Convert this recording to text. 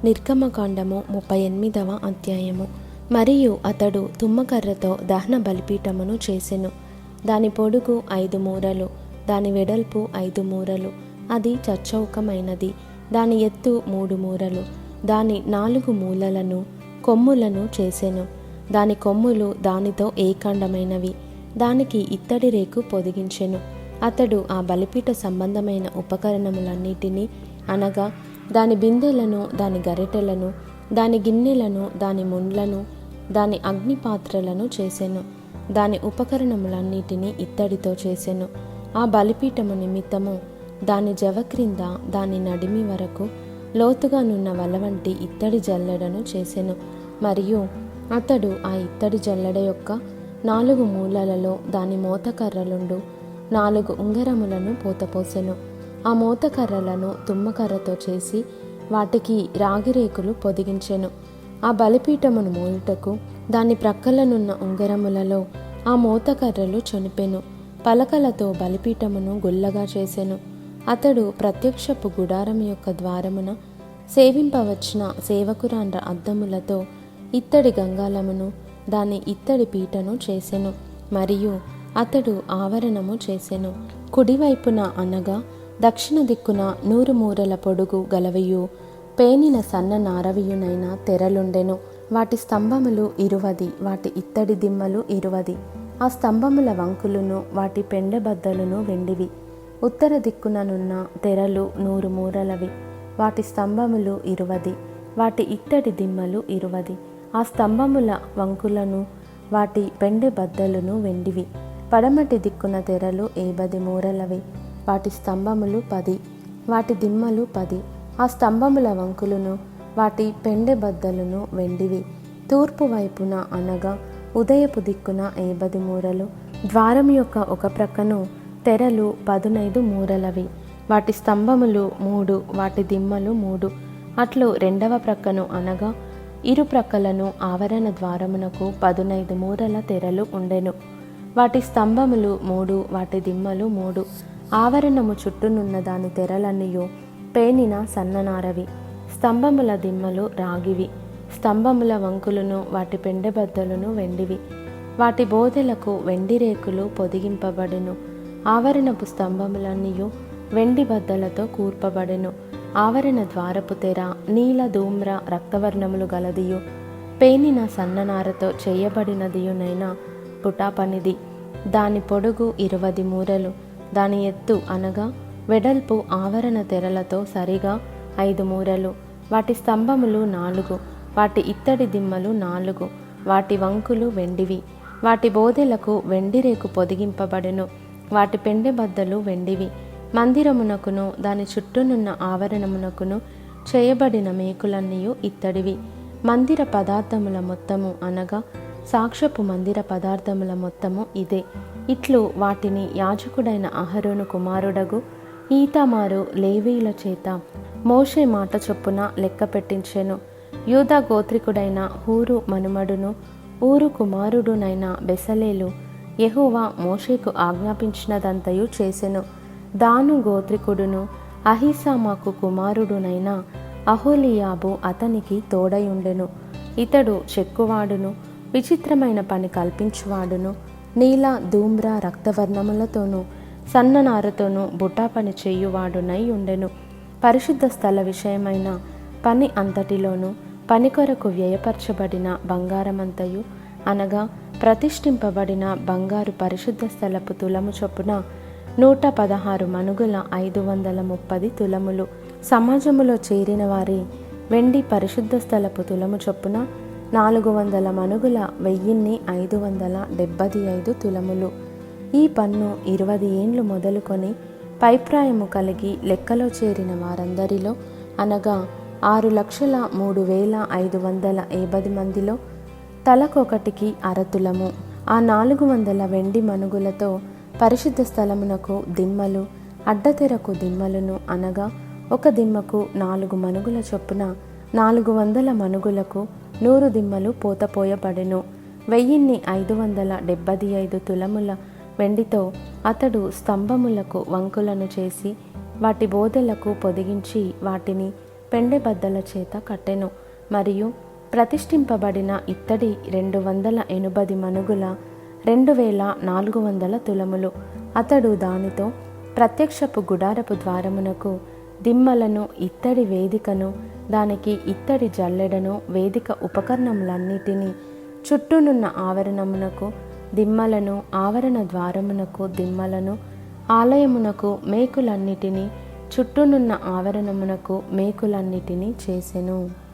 నిర్గమకాండము 38వ అధ్యాయము. మరియు అతడు తుమ్మకర్రతో దహన బలిపీఠమును చేసెను. దాని పొడుగు 5 మూరలు, దాని వెడల్పు 5 మూరలు, అది చచ్చౌకమైనది. దాని ఎత్తు 3 మూరలు. దాని 4 మూలలను కొమ్ములను చేసెను. దాని కొమ్ములు దానితో ఏకాండమైనవి. దానికి ఇత్తడి రేకు పొదిగించెను. అతడు ఆ బలిపీఠ సంబంధమైన ఉపకరణములన్నిటినీ, అనగా దాని బిందెలను, దాని గరిటెలను, దాని గిన్నెలను, దాని ముండ్లను, దాని అగ్నిపాత్రలను చేసెను. దాని ఉపకరణములన్నిటినీ ఇత్తడితో చేసెను. ఆ బలిపీఠము నిమిత్తము దాని జవ క్రింద దాని నడిమి వరకు లోతుగానున్న వల వంటి ఇత్తడి జల్లెడను చేసెను. మరియు అతడు ఆ ఇత్తడి జల్లెడ యొక్క 4 మూలలలో దాని మోతకర్రలుండు 4 ఉంగరములను పోతపోసెను. ఆ మోతకర్రలను తుమ్మకర్రతో చేసి వాటికి రాగిరేకులు పొదిగించెను. ఆ బలిపీఠమును మోయుటకు దాని ప్రక్కలనున్న ఉంగరములలో ఆ మోతకర్రలు చొనిపెను. పలకలతో బలిపీఠమును గుల్లగా చేసెను. అతడు ప్రత్యక్షపు గుడారం యొక్క ద్వారమున సేవింపవచ్చిన సేవకురాండ్ర అద్దములతో ఇత్తడి గంగాలమును, దాని ఇత్తడి పీటను చేసెను. మరియు అతడు ఆవరణము చేసెను. కుడివైపున అనగా దక్షిణ దిక్కున 100 మూరల పొడుగు గలవియు పేనిన సన్న నారవియునైన తెరలుండెను. వాటి స్తంభములు 20, వాటి ఇత్తడి దిమ్మలు 20. ఆ స్తంభముల వంకులను వాటి పెండెబద్దలును వెండివి. ఉత్తర దిక్కుననున్న తెరలు 100 మూరలవి. వాటి స్తంభములు 20, వాటి ఇత్తడి దిమ్మలు 20. ఆ స్తంభముల వంకులను వాటి పెండెబద్దలును వెండివి. పడమటి దిక్కున తెరలు 80 మూరలవి. వాటి స్తంభములు 10, వాటి దిమ్మలు 10. ఆ స్తంభముల వంకులను వాటి పెండెబద్దలును వెండివి. తూర్పు వైపున అనగా ఉదయపు దిక్కున 80 మూరలు. ద్వారం యొక్క ఒక ప్రక్కను తెరలు 15 మూరలవి. వాటి స్తంభములు 3, వాటి దిమ్మలు 3. అట్లు రెండవ ప్రక్కను అనగా ఇరు ప్రక్కలను ఆవరణ ద్వారమునకు 15 మూరల తెరలు ఉండెను. వాటి స్తంభములు 3, వాటి దిమ్మలు 3. ఆవరణము చుట్టూనున్న దాని తెరలన్నీయు పేనిన సన్ననారవి. స్తంభముల దిమ్మలు రాగివి. స్తంభముల వంకులను వాటి పెండెబద్దలను వెండివి. వాటి బోదెలకు వెండి రేకులు పొదిగింపబడెను. ఆవరణపు స్తంభములన్నీయు వెండి బద్దలతో కూర్పబడెను. ఆవరణ ద్వారపు తెర నీల ధూమ్ర రక్తవర్ణములు గలదియు పేనిన సన్ననారతో చేయబడినదియునైన పుటాపనిది. దాని పొడుగు 20 మూరలు. దాని ఎత్తు అనగా వెడల్పు ఆవరణ తెరలతో సరిగా 5 మూరలు. వాటి స్తంభములు 4, వాటి ఇత్తడి దిమ్మలు 4. వాటి వంకులు వెండివి. వాటి బోదెలకు వెండి రేకు పొదిగింపబడెను. వాటి పెండెబద్దలు వెండివి. మందిరమునకును దాని చుట్టూనున్న ఆవరణమునకును చేయబడిన మేకులన్నీయు ఇత్తడివి. మందిర పదార్థముల మొత్తము అనగా సాక్ష్యపు మందిర పదార్థముల మొత్తము ఇదే. ఇట్లు వాటిని యాజకుడైన అహరోను కుమారుడగు ఈతామారు లేవీయుల చేత మోషే మాట చొప్పున లెక్క పెట్టించెను. యూదా గోత్రికుడైన హూరు మనుమడును ఊరు కుమారుడునైన బెసలేలు యెహోవా మోషేకు ఆజ్ఞాపించినదంతయు చేసెను. దాను గోత్రికుడును అహీసామాకు కుమారుడునైన అహోలియాబు అతనికి తోడయుండెను. ఇతడు చెక్కువాడును విచిత్రమైన పని కల్పించువాడును నీల ధూమ్ర రక్తవర్ణములతోనూ సన్ననారతోనూ బుటా పని చేయువాడునై ఉండెను. పరిశుద్ధ స్థల విషయమైన పని అంతటిలోనూ పని కొరకు వ్యయపరచబడిన బంగారమంతయు అనగా ప్రతిష్ఠింపబడిన బంగారు పరిశుద్ధ స్థలపు తులము చొప్పున 116 మనుగుల 530 తులములు. సమాజములో చేరిన వారి వెండి పరిశుద్ధ స్థలపు తులము చొప్పున 400 మనుగుల 1575 తులములు. ఈ పన్ను 20 ఏండ్లు మొదలుకొని పైప్రాయము కలిగి లెక్కలో చేరిన వారందరిలో అనగా 6,03,580 మందిలో తలకొకటికి అరతులము. ఆ 400 వెండి మనుగులతో పరిశుద్ధ స్థలమునకు దిమ్మలు, అడ్డతెరకు దిమ్మలను అనగా ఒక దిమ్మకు 4 మనుగుల చొప్పున 400 మనుగులకు 100 దిమ్మలు పోతపోయబడెను. 1575 తులముల వెండితో అతడు స్తంభములకు వంకులను చేసి వాటి బోదెలకు పొదిగించి వాటిని పెండె బద్దల చేత కట్టెను. మరియు ప్రతిష్ఠింపబడిన ఇత్తడి 280 మణుగుల 2400 తులములు. అతడు దానితో ప్రత్యక్షపు గుడారపు ద్వారమునకు దిమ్మలను, ఇత్తడి వేదికను, దానికి ఇత్తడి జల్లెడను, వేదిక ఉపకరణములన్నిటినీ, చుట్టూనున్న ఆవరణమునకు దిమ్మలను, ఆవరణ ద్వారమునకు దిమ్మలను, ఆలయమునకు మేకులన్నిటినీ, చుట్టూనున్న ఆవరణమునకు మేకులన్నిటినీ చేసెను.